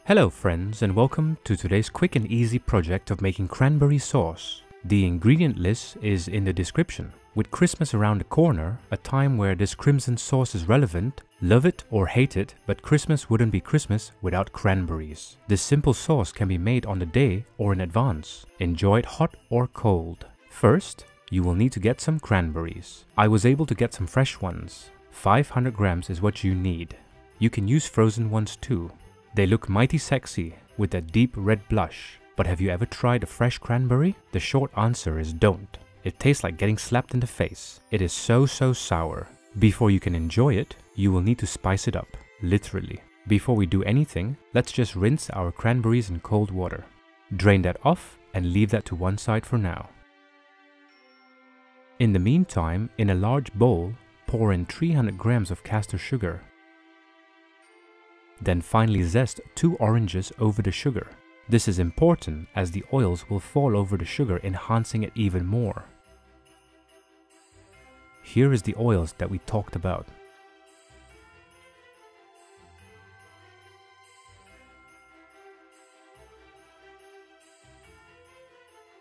Hello friends, and welcome to today's quick and easy project of making cranberry sauce. The ingredient list is in the description. With Christmas around the corner, a time where this crimson sauce is relevant, love it or hate it, but Christmas wouldn't be Christmas without cranberries. This simple sauce can be made on the day or in advance. Enjoy it hot or cold. First, you will need to get some cranberries. I was able to get some fresh ones. 500 grams is what you need. You can use frozen ones too. They look mighty sexy with that deep red blush, but have you ever tried a fresh cranberry? The short answer is don't. It tastes like getting slapped in the face. It is so sour. Before you can enjoy it, you will need to spice it up, literally. Before we do anything, let's just rinse our cranberries in cold water. Drain that off and leave that to one side for now. In the meantime, in a large bowl, pour in 300 grams of caster sugar. Then finely zest 2 oranges over the sugar. This is important as the oils will fall over the sugar, enhancing it even more. Here is the oils that we talked about.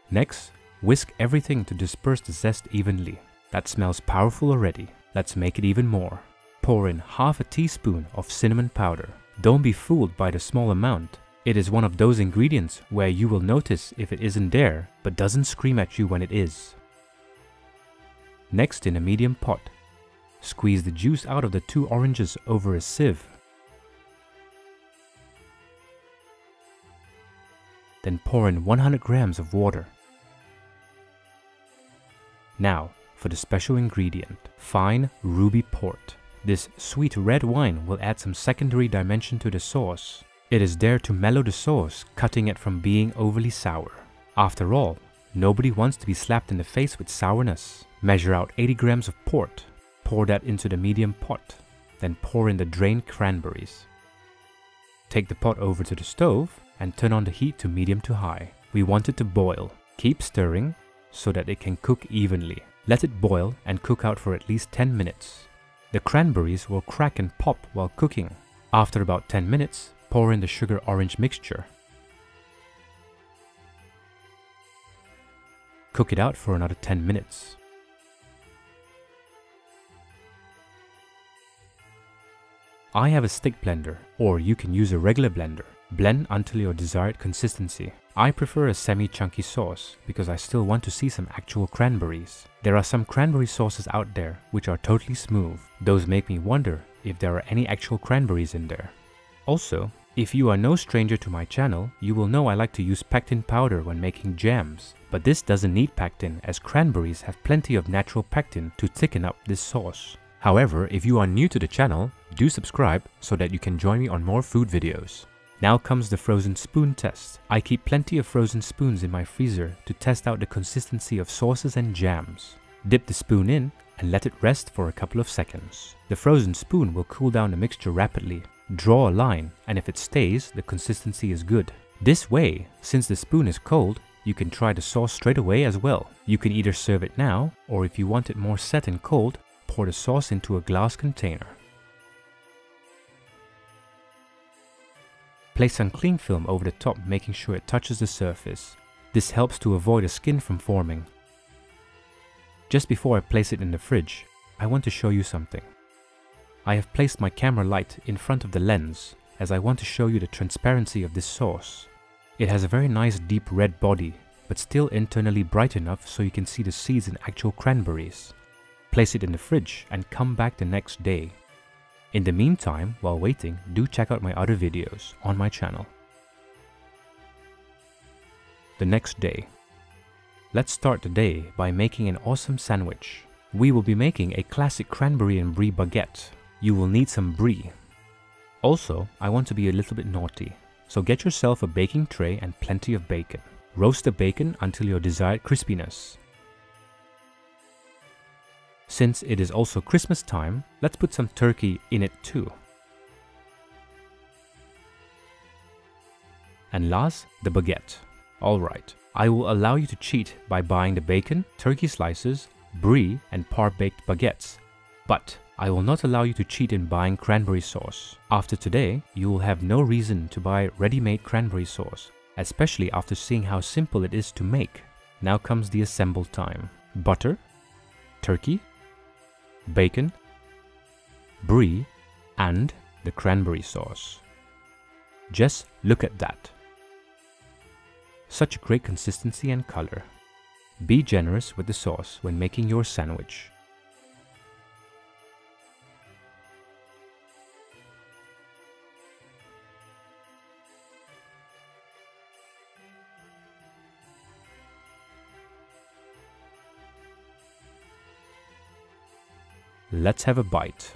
Next, whisk everything to disperse the zest evenly. That smells powerful already. Let's make it even more. Pour in half a teaspoon of cinnamon powder. Don't be fooled by the small amount. It is one of those ingredients where you will notice if it isn't there, but doesn't scream at you when it is. Next, in a medium pot, squeeze the juice out of the 2 oranges over a sieve. Then pour in 100 grams of water. Now, for the special ingredient, fine ruby port. This sweet red wine will add some secondary dimension to the sauce. It is there to mellow the sauce, cutting it from being overly sour. After all, nobody wants to be slapped in the face with sourness. Measure out 80 grams of port. Pour that into the medium pot. Then pour in the drained cranberries. Take the pot over to the stove and turn on the heat to medium to high. We want it to boil. Keep stirring so that it can cook evenly. Let it boil and cook out for at least 10 minutes. The cranberries will crack and pop while cooking. After about 10 minutes, pour in the sugar-orange mixture. Cook it out for another 10 minutes. I have a stick blender, or you can use a regular blender. Blend until your desired consistency. I prefer a semi-chunky sauce because I still want to see some actual cranberries. There are some cranberry sauces out there which are totally smooth. Those make me wonder if there are any actual cranberries in there. Also, if you are no stranger to my channel, you will know I like to use pectin powder when making jams. But this doesn't need pectin as cranberries have plenty of natural pectin to thicken up this sauce. However, if you are new to the channel, do subscribe so that you can join me on more food videos. Now comes the frozen spoon test. I keep plenty of frozen spoons in my freezer to test out the consistency of sauces and jams. Dip the spoon in and let it rest for a couple of seconds. The frozen spoon will cool down the mixture rapidly. Draw a line, and if it stays, the consistency is good. This way, since the spoon is cold, you can try the sauce straight away as well. You can either serve it now, or if you want it more set and cold, pour the sauce into a glass container. Place some cling film over the top, making sure it touches the surface. This helps to avoid a skin from forming. Just before I place it in the fridge, I want to show you something. I have placed my camera light in front of the lens as I want to show you the transparency of this sauce. It has a very nice deep red body, but still internally bright enough so you can see the seeds in actual cranberries. Place it in the fridge and come back the next day. In the meantime, while waiting, do check out my other videos on my channel. The next day. Let's start the day by making an awesome sandwich. We will be making a classic cranberry and brie baguette. You will need some brie. Also, I want to be a little bit naughty, so get yourself a baking tray and plenty of bacon. Roast the bacon until your desired crispiness. Since it is also Christmas time, let's put some turkey in it too. And last, the baguette. Alright, I will allow you to cheat by buying the bacon, turkey slices, brie and par-baked baguettes. But I will not allow you to cheat in buying cranberry sauce. After today, you will have no reason to buy ready-made cranberry sauce, especially after seeing how simple it is to make. Now comes the assemble time. Butter, turkey, bacon, brie, and the cranberry sauce. Just look at that. Such a great consistency and color. Be generous with the sauce when making your sandwich. Let's have a bite.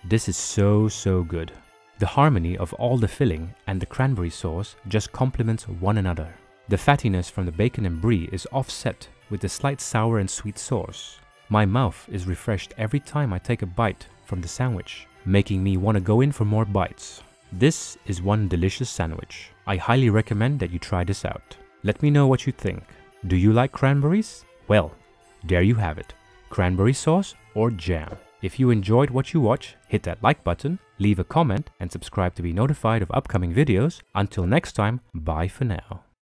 This is so good. The harmony of all the filling and the cranberry sauce just complements one another. The fattiness from the bacon and brie is offset with the slight sour and sweet sauce. My mouth is refreshed every time I take a bite from the sandwich, making me want to go in for more bites. This is one delicious sandwich. I highly recommend that you try this out. Let me know what you think. Do you like cranberries? Well, there you have it. Cranberry sauce or jam. If you enjoyed what you watch, hit that like button, leave a comment and subscribe to be notified of upcoming videos. Until next time, bye for now.